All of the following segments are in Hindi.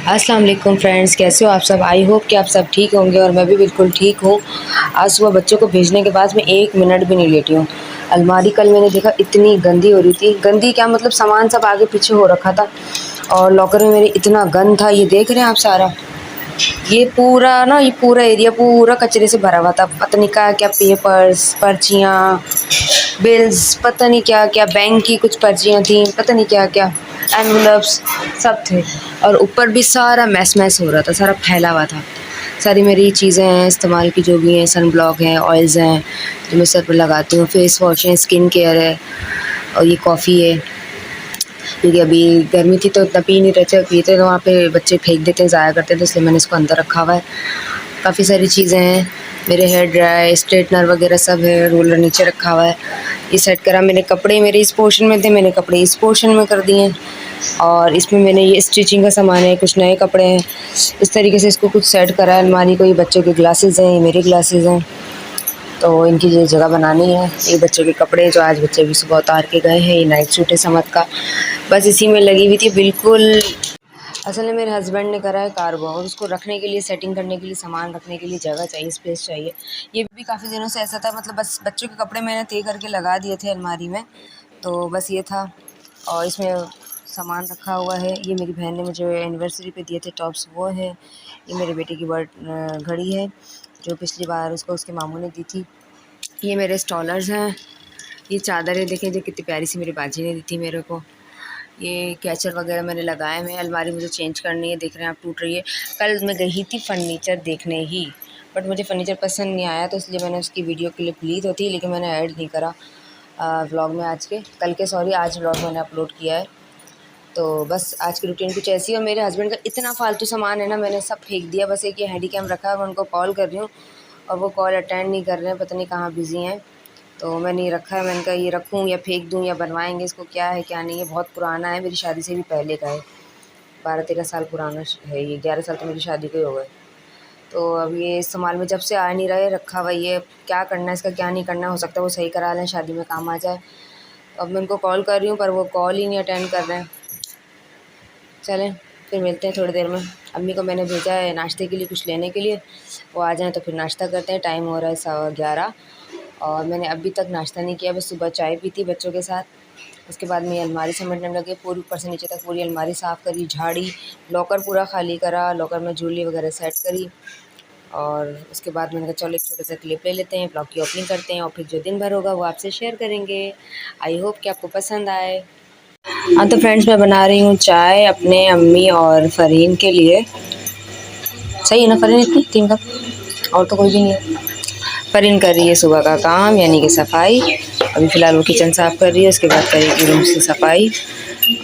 अस्सलाम वालेकुम फ्रेंड्स, कैसे हो आप सब। आई होप कि आप सब ठीक होंगे और मैं भी बिल्कुल ठीक हूँ। आज सुबह बच्चों को भेजने के बाद मैं 1 मिनट भी नहीं लेटी हूँ। अलमारी कल मैंने देखा इतनी गंदी हो रही थी, गंदी क्या मतलब सामान सब आगे पीछे हो रखा था और लॉकर में मेरे इतना गंद था। ये देख रहे हैं आप सारा, ये पूरा एरिया पूरा कचरे से भरा हुआ था। पता नहीं क्या क्या पेपर्स, पर्चियाँ, बिल्स, पता नहीं क्या क्या, बैंक की कुछ पर्चियाँ थी, पता नहीं क्या क्या, एनवलप्स सब थे। और ऊपर भी सारा मैस मैस हो रहा था, सारा फैला हुआ था। सारी मेरी चीज़ें हैं इस्तेमाल की, जो भी हैं, सन ब्लॉक हैं, ऑयल्स हैं जो मैं सर पर लगाती हूँ, फेस वॉश है, स्किन केयर है और ये कॉफ़ी है। क्योंकि अभी गर्मी थी तो इतना पी नहीं रहे थे, पीते तो वहाँ पे बच्चे फेंक देते हैं, ज़ाया करते थे, इसलिए मैंने इसको अंदर रखा हुआ है। काफ़ी सारी चीज़ें हैं, मेरे हेयर ड्रायर, स्ट्रेटनर वगैरह सब है, रोलर नीचे रखा हुआ है। ये सेट करा, मेरे कपड़े मेरे इस पोर्शन में थे, मैंने कपड़े इस पोर्शन में कर दिए हैं। और इसमें मैंने ये स्टिचिंग का सामान है, कुछ नए कपड़े हैं, इस तरीके से इसको कुछ सेट करा है। अलमारी को, ये बच्चों के ग्लासेस हैं, ये मेरे ग्लासेस हैं, तो इनकी ये जगह बनानी है। ये बच्चों के कपड़े जो आज बच्चे भी सुबह उतार के गए हैं, ये नाइट सूट है समत का, बस इसी में लगी हुई थी बिल्कुल। असल में मेरे हस्बैंड ने करा है कार्गो और उसको रखने के लिए, सेटिंग करने के लिए, सामान रखने के लिए जगह चाहिए, स्पेस चाहिए। ये भी काफ़ी दिनों से ऐसा था, मतलब बस बच्चों के कपड़े मैंने तय करके लगा दिए थे अलमारी में, तो बस ये था। और इसमें सामान रखा हुआ है। ये मेरी बहन ने मुझे एनिवर्सरी पे दिए थे टॉप्स, वो है। ये मेरे बेटे की घड़ी है जो पिछली बार उसको उसके मामू ने दी थी। ये मेरे स्टॉलर्स हैं। ये चादरें देखें जो कितनी प्यारी सी मेरी बाजी ने दी थी मेरे को। ये कैचर वगैरह मैंने लगाए हुए हैं। अलमारी मुझे चेंज करनी है, देख रहे हैं आप, टूट रही है। कल मैं गई थी फर्नीचर देखने ही, बट मुझे फर्नीचर पसंद नहीं आया, तो इसलिए मैंने उसकी वीडियो क्लिप ली तो थी, लेकिन मैंने ऐड नहीं करा व्लॉग में। आज व्लॉग मैंने अपलोड किया है। तो बस आज की रूटीन कुछ ऐसी है। और मेरे हस्बैंड का इतना फालतू सामान है ना, मैंने सब फेंक दिया। बस एक ये हैंडी कैम रखा है, मैं उनको कॉल कर रही हूँ और वो कॉल अटेंड नहीं कर रहे हैं, पता नहीं कहाँ बिज़ी हैं। तो मैंने ये रखा है, मैंने कहा ये रखूँ या फेंक दूँ या बनवाएंगे इसको, क्या है क्या नहीं है। बहुत पुराना है, मेरी शादी से भी पहले का है, 12-13 साल पुराना है ये, 11 साल तो मेरी शादी को ही हो गए। तो अब ये इस्तेमाल में जब से आ नहीं रहा है, रखा हुआ ये, क्या करना है इसका क्या नहीं करना, हो सकता है वो सही करा लें, शादी में काम आ जाए। अब मैं उनको कॉल कर रही हूँ पर वो कॉल ही नहीं अटेंड कर रहे हैं। चलें फिर मिलते हैं थोड़ी देर में। अम्मी को मैंने भेजा है नाश्ते के लिए कुछ लेने के लिए, वो आ जाएँ तो फिर नाश्ता करते हैं। टाइम हो रहा है 11:15 और मैंने अभी तक नाश्ता नहीं किया, बस सुबह चाय पी थी बच्चों के साथ। उसके बाद मैं अलमारी समेटने लगे, पूरी ऊपर से नीचे तक पूरी अलमारी साफ़ करी, झाड़ी, लॉकर पूरा खाली करा, लॉकर में ज्वेलरी वगैरह सेट करी। और उसके बाद मैंने कहा चलो एक छोटा सा क्लिप ले लेते हैं, ब्लॉग की ओपनिंग करते हैं और फिर जो दिन भर होगा वो आपसे शेयर करेंगे। आई होप कि आपको पसंद आए। हाँ तो फ्रेंड्स, मैं बना रही हूँ चाय अपने, अम्मी और फ़रहीन के लिए। सही है ना फ़रहीन, इतनी 3 कप, और तो कोई भी नहीं है। फ़रहीन कर रही है सुबह का काम यानी कि सफाई। अभी फ़िलहाल वो किचन साफ़ कर रही है, उसके बाद करेगी रूम की सफाई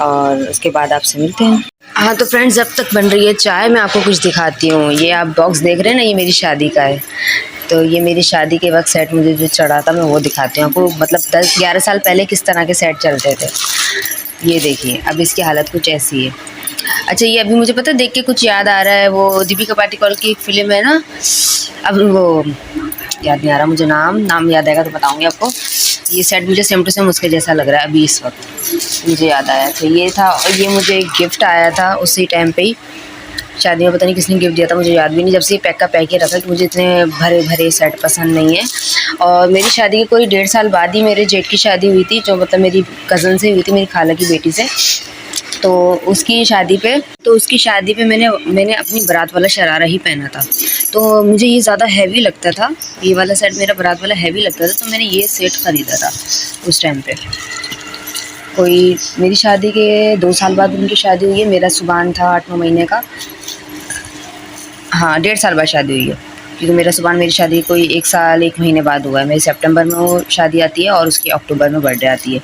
और उसके बाद आपसे मिलते हैं। हाँ तो फ्रेंड्स, जब तक बन रही है चाय मैं आपको कुछ दिखाती हूँ। ये आप बॉक्स देख रहे हैं ना, ये मेरी शादी का है। तो ये मेरी शादी के वक्त सेट मुझे जो चढ़ा था मैं वो दिखाती हूँ आपको। मतलब 10-11 साल पहले किस तरह के सेट चलते थे, ये देखिए। अब इसकी हालत कुछ ऐसी है। अच्छा, ये अभी मुझे पता है देख के कुछ याद आ रहा है, वो दीपिका पाटिकोल की एक फ़िल्म है ना, अब वो याद नहीं आ रहा मुझे, नाम याद आएगा तो बताऊँगी आपको। ये सेट मुझे सेम टू सेम उसके जैसा लग रहा है अभी इस वक्त, मुझे याद आया। तो ये था, और ये मुझे गिफ्ट आया था उसी टाइम पे ही शादी में, पता नहीं किसने गिफ्ट दिया था, मुझे याद भी नहीं। जब से ये पैक का पैक ही रखा कि मुझे इतने भरे भरे सेट पसंद नहीं है। और मेरी शादी के कोई 1.5 साल बाद ही मेरे जेठ की शादी हुई थी, जो मतलब मेरी कज़न से हुई थी, मेरी खाला की बेटी से। तो उसकी शादी पे मैंने अपनी बारात वाला शरारा ही पहना था। तो मुझे ये ज़्यादा हैवी लगता था, ये वाला सेट मेरा बारात वाला हैवी लगता था, तो मैंने ये सेट ख़रीदा था उस टाइम पे। कोई मेरी शादी के 2 साल बाद उनकी शादी हुई है, मेरा सुबान था 8-9 महीने का। हाँ, 1.5 साल बाद शादी हुई है, क्योंकि मेरा सुबान मेरी शादी कोई 1 साल 1 महीने बाद हुआ है। मेरी सितंबर में वो शादी आती है और उसकी अक्टूबर में बर्थडे आती है।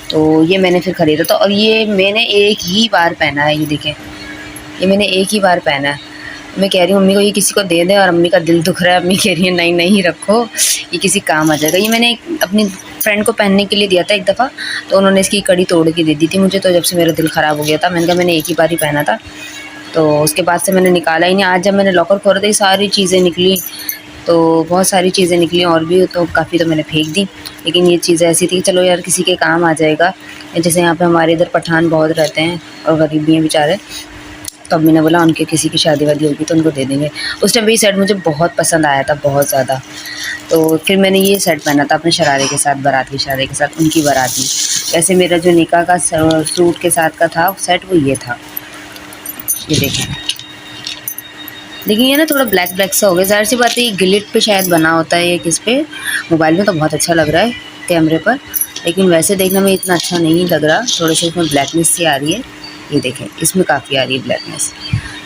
तो ये मैंने फिर ख़रीदा था और ये मैंने एक ही बार पहना है, ये देखें, ये मैंने एक ही बार पहना है। मैं कह रही हूँ अम्मी को ये किसी को दे दें, और अम्मी का दिल दुख रहा है। अम्मी कह रही है नहीं नहीं रखो, ये किसी काम आ जाएगा। ये मैंने अपनी फ्रेंड को पहनने के लिए दिया था एक दफ़ा, तो उन्होंने इसकी कड़ी तोड़ के दे दी थी मुझे। तो जब से मेरा दिल ख़राब हो गया था, मैंने कहा मैंने एक ही बार ही पहना था, तो उसके बाद से मैंने निकाला ही नहीं। आज जब मैंने लॉकर खोला तो ये सारी चीज़ें निकली, तो बहुत सारी चीज़ें निकली और भी, तो काफ़ी तो मैंने फेंक दी। लेकिन ये चीज़ें ऐसी थी कि चलो यार किसी के काम आ जाएगा। जैसे यहाँ पे हमारे इधर पठान बहुत रहते हैं और गरीब भी हैं बेचारे, तो अब मैंने बोला उनके किसी की शादी वादी होगी तो उनको दे देंगे। उस टाइम पे ये सेट मुझे बहुत पसंद आया था, बहुत ज़्यादा। तो फिर मैंने ये सेट पहना था अपने शरारे के साथ, बारात की शरारे के साथ, उनकी बारात में। वैसे मेरा जो निकाह का सूट के साथ का था सेट वो ये था, ये देखें। लेकिन ये ना थोड़ा ब्लैक ब्लैक सा हो गया, ज़ाहिर सी बात है ये गिलिट पे शायद बना होता है, ये किस पे, मोबाइल में तो बहुत अच्छा लग रहा है कैमरे पर, लेकिन वैसे देखने में इतना अच्छा नहीं लग रहा। थोड़े से इसमें ब्लैकनेस सी आ रही है, ये देखें इसमें काफ़ी आ रही है ब्लैकनेस।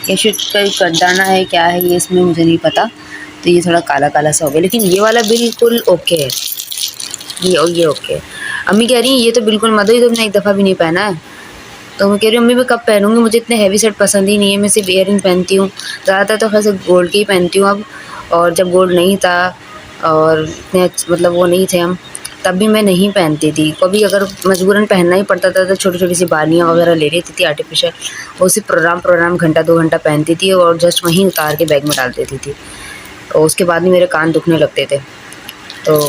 ये शायद कोई कटदाना है क्या है ये, इसमें मुझे नहीं पता। तो ये थोड़ा काला काला सा हो गया, लेकिन ये वाला बिल्कुल ओके है, ये ओके है। अम्मी कह रही हैं ये तो बिल्कुल मत दो, ये तो मैंने एक दफ़ा भी नहीं पहना है। तो मैं कह रही हूँ अम्मी मैं कब पहनूँगी, मुझे इतने हैवी सेट पसंद ही नहीं है, मैं सिर्फ इयररिंग पहनती हूँ ज़्यादातर, तो खैर गोल्ड के ही पहनती हूँ अब। और जब गोल्ड नहीं था और इतने मतलब वो नहीं थे हम, तब भी मैं नहीं पहनती थी। कभी अगर मजबूरन पहनना ही पड़ता था तो छोटी छोटी सी बालियाँ वगैरह ले लेती थी आर्टिफिशियल, वो सिर्फ प्रोग्राम घंटा 2 घंटा पहनती थी और जस्ट वहीं उतार के बैग में डाल देती थी। और उसके बाद भी मेरे कान दुखने लगते थे। तो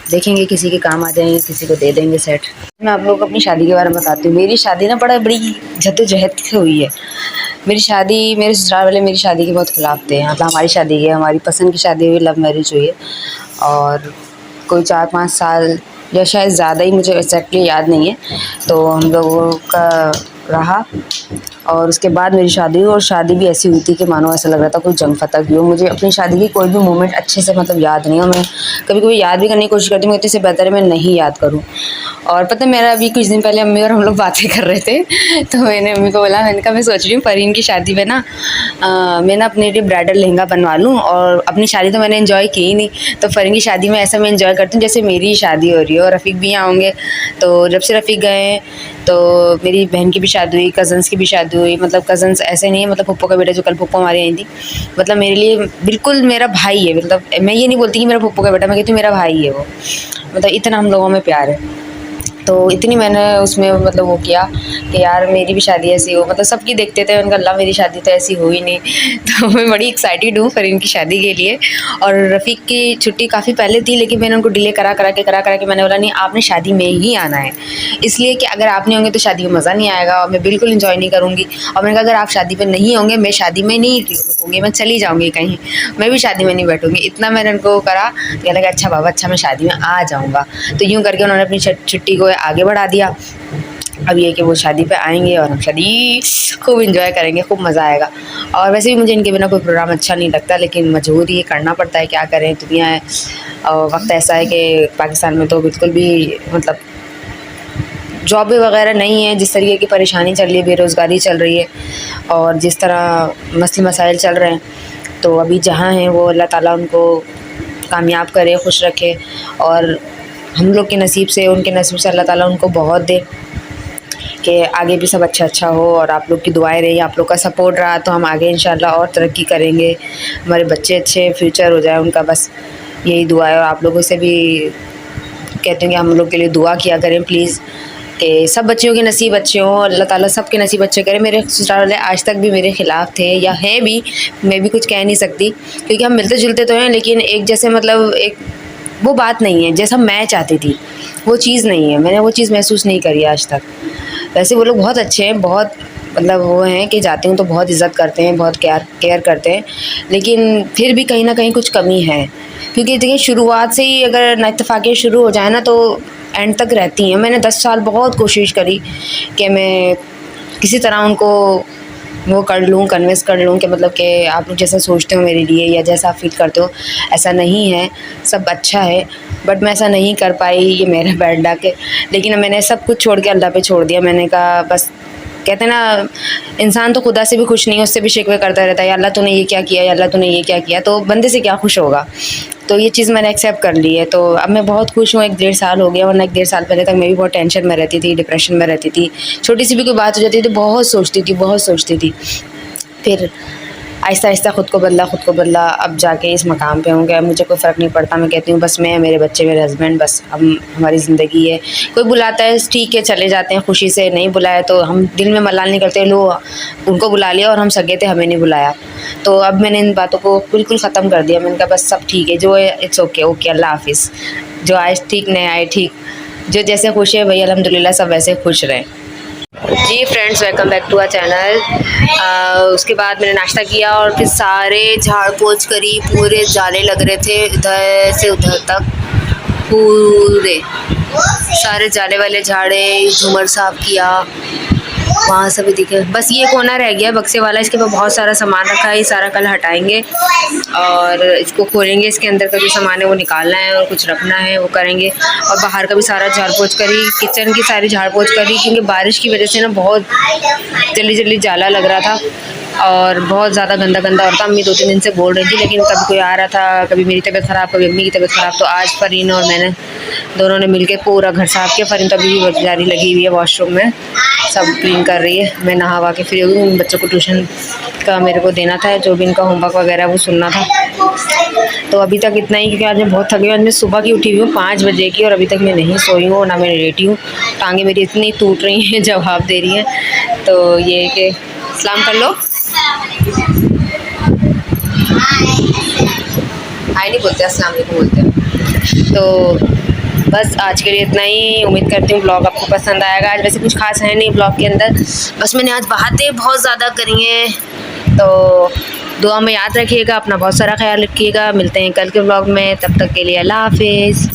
देखेंगे किसी के काम आ जाएंगे, किसी को दे देंगे सेट। मैं आप लोगों को अपनी शादी के बारे में बताती हूँ। मेरी शादी ना बड़ी जद्दोजहद से हुई है। मेरी शादी, मेरे ससुराल वाले मेरी शादी के बहुत खिलाफ थे, मतलब हमारी शादी है, हमारी पसंद की शादी हुई, लव मैरिज हुई है। और कोई 4-5 साल या शायद ज़्यादा ही, मुझे एक्जैक्टली याद नहीं है। तो हम लोगों का रहा और उसके बाद मेरी शादी हुई, और शादी भी ऐसी हुई थी कि मानो ऐसा लग रहा था कोई जंग फतह की हो। मुझे अपनी शादी की कोई भी मोमेंट अच्छे से मतलब याद नहीं हो। मैं कभी कभी याद भी करने की कोशिश करती हूँ, मगर इससे बेहतर है मैं नहीं याद करूँ। और पता है मेरा अभी कुछ दिन पहले अम्मी और हम लोग बातें कर रहे थे, तो मैंने अम्मी को बोला, मैंने कहा मैं सोच रही हूँ फरीन की शादी में ना मैं ना अपने लिए ब्राइडल लहंगा बनवा लूँ। और अपनी शादी तो मैंने इन्जॉय की ही नहीं, तो फरीन की शादी में ऐसा मैं इन्जॉय करती हूँ जैसे मेरी शादी हो रही हो। रफ़ीक भी यहाँ होंगे, तो जब से रफ़ीक गए हैं तो मेरी बहन की भी शादी हुई, कज़न्स की भी शादी हुई। मतलब कज़न्स ऐसे नहीं है, मतलब पप्पो का बेटा जो कल पप्पो हमारी आई थी, मतलब मेरे लिए बिल्कुल मेरा भाई है। मतलब मैं ये नहीं बोलती कि मेरा पप्पो का बेटा, मैं कहती हूँ मेरा भाई है वो। मतलब इतना हम लोगों में प्यार है। तो इतनी मैंने उसमें मतलब वो किया कि यार मेरी भी शादी ऐसी हो, मतलब सबकी देखते थे, उनका अल्लाह मेरी शादी तो ऐसी हुई नहीं। तो मैं बड़ी एक्साइटेड हूँ फरीन की शादी के लिए। और रफ़ीक की छुट्टी काफ़ी पहले थी, लेकिन मैंने उनको डिले करा के मैंने बोला नहीं आपने शादी में ही आना है, इसलिए कि अगर आप नहीं होंगे तो शादी में मज़ा नहीं आएगा और मैं बिल्कुल इन्जॉय नहीं करूँगी। और मैंने कहा अगर आप शादी पर नहीं होंगे मैं शादी में नहीं रुकूँगी, मैं चली जाऊँगी कहीं, मैं भी शादी में नहीं बैठूँगी। इतना मैंने उनको करा, कहने लगा अच्छा बाबा अच्छा मैं शादी में आ जाऊँगा। तो यूँ करके उन्होंने अपनी छुट्टी को आगे बढ़ा दिया। अब ये कि वो शादी पे आएंगे और हम शादी खूब इंजॉय करेंगे, खूब मज़ा आएगा। और वैसे भी मुझे इनके बिना कोई प्रोग्राम अच्छा नहीं लगता, लेकिन मजबूरी ये करना पड़ता है, क्या करें, दुनिया है। और वक्त ऐसा है कि पाकिस्तान में तो बिल्कुल भी मतलब जॉब वगैरह नहीं है, जिस तरीके की परेशानी चल रही है, बेरोज़गारी चल रही है और जिस तरह मसले मसाइल चल रहे हैं, तो अभी जहाँ हैं वो अल्लाह ताला उनको कामयाब करे, खुश रखे। और हम लोग के नसीब से, उनके नसीब से अल्लाह ताला उनको बहुत दे कि आगे भी सब अच्छा हो। और आप लोग की दुआएं रही, आप लोग का सपोर्ट रहा तो हम आगे इंशाल्लाह और तरक्की करेंगे, हमारे बच्चे अच्छे फ्यूचर हो जाए उनका, बस यही दुआ है। और आप लोगों से भी कहते हैं कि हम लोग के लिए दुआ किया करें प्लीज़, कि सब बच्चियों के नसीब अच्छे हों, अल्लाह ताला सब के नसीब अच्छे करे। मेरे ससुराल वाले आज तक भी मेरे ख़िलाफ़ थे या हैं भी, मैं भी कुछ कह नहीं सकती, क्योंकि हम मिलते जुलते तो हैं, लेकिन एक जैसे मतलब एक वो बात नहीं है जैसा मैं चाहती थी, वो चीज़ नहीं है, मैंने वो चीज़ महसूस नहीं करी आज तक। वैसे वो लोग बहुत अच्छे हैं, बहुत मतलब वो हैं कि जाती हूँ तो बहुत इज़्ज़त करते हैं, बहुत केयर करते हैं, लेकिन फिर भी कहीं ना कहीं कुछ कमी है। क्योंकि देखिए शुरुआत से ही अगर नाइतफ़ाक़ियाँ शुरू हो जाए ना तो एंड तक रहती हैं। मैंने 10 साल बहुत कोशिश करी कि मैं किसी तरह उनको वो कर लूँ, कन्विंस कर लूँ कि मतलब कि आप लोग जैसा सोचते हो मेरे लिए या जैसा आप फ़ील करते हो ऐसा नहीं है, सब अच्छा है, बट मैं ऐसा नहीं कर पाई, ये मेरा बैड लक है। लेकिन मैंने सब कुछ छोड़ के अल्लाह पे छोड़ दिया। मैंने कहा बस, कहते हैं ना इंसान तो खुदा से भी खुश नहीं है, उससे भी शिकवे करता रहता है, या अल्लाह तूने ये क्या किया, या अल्लाह तूने ये क्या किया, तो बंदे से क्या खुश होगा। तो ये चीज़ मैंने एक्सेप्ट कर ली है, तो अब मैं बहुत खुश हूँ। 1-1.5 साल हो गया, वरना 1-1.5 साल पहले तक मैं भी बहुत टेंशन में रहती थी, डिप्रेशन में रहती थी। छोटी सी भी कोई बात हो जाती थी बहुत सोचती थी। फिर आहिस्ता आहिस्ता ख़ुद को बदला, अब जाके इस मकाम पे हूँ कि मुझे कोई फ़र्क नहीं पड़ता। मैं कहती हूँ बस मैं, मेरे बच्चे, मेरे हस्बैंड, बस हम हमारी ज़िंदगी है। कोई बुलाता है ठीक है चले जाते हैं खुशी से, नहीं बुलाया तो हम दिल में मलाल नहीं करते, लो उनको बुला लिया और हम सगे थे हमें नहीं बुलाया। तो अब मैंने इन बातों को बिल्कुल ख़त्म कर दिया। मैंने कहा बस सब ठीक है, जो है इट्स ओके, अल्लाह हाफिज़। जो आए ठीक, नहीं आए ठीक, जो जैसे खुश है भई अल्हम्दुलिल्लाह सब वैसे खुश रहें। जी friends, welcome back to our channel. उसके बाद मैंने नाश्ता किया और फिर सारे झाड़ पोंछ करी, पूरे जाले लग रहे थे इधर से उधर तक, पूरे सारे जाले वाले झाड़े, झूमर साफ किया, वहाँ से भी दिखे। बस ये कोना रह गया बक्से वाला, इसके ऊपर बहुत सारा सामान रखा है, ये सारा कल हटाएंगे और इसको खोलेंगे, इसके अंदर का जो सामान है वो निकालना है और कुछ रखना है वो करेंगे। और बाहर का भी सारा झाड़ पोंछ करी, किचन की सारी झाड़ पोंछ करी, क्योंकि बारिश की वजह से ना बहुत जल्दी जल्दी जाला लग रहा था और बहुत ज़्यादा गंदा गंदा और था। अम्मी 2-3 दिन से बोल रही थी, लेकिन कभी कोई आ रहा था, कभी मेरी तबीयत ख़राब, कभी अम्मी की तबीयत ख़राब, तो आज फरीन और मैंने दोनों ने मिलके पूरा घर साफ किया। फरीन तो अभी भी बेचारी लगी हुई है वॉशरूम में, सब क्लीन कर रही है। मैं नहा वा के फ्री हो गई, बच्चों को ट्यूशन का मेरे को देना था, जो भी इनका होमवर्क वगैरह वो सुनना था। तो अभी तक इतना ही, क्योंकि आज मैं बहुत थकी हूँ। आज मैं सुबह की उठी हुई हूँ 5 बजे की और अभी तक मैं नहीं सोई हूँ, ना मैं लेटी हूँ। टांगें मेरी इतनी टूट रही हैं, जवाब दे रही हैं। तो ये कि सलाम कर लो, हाय नहीं बोलते, अस्सलाम वालेकुम बोलते हैं। तो बस आज के लिए इतना ही। उम्मीद करती हूँ ब्लॉग आपको पसंद आएगा। आज वैसे कुछ खास है नहीं ब्लॉग के अंदर, बस मैंने आज बातें बहुत ज़्यादा करी हैं। तो दुआ में याद रखिएगा, अपना बहुत सारा ख्याल रखिएगा। मिलते हैं कल के ब्लॉग में, तब तक के लिए अल्लाह हाफिज़।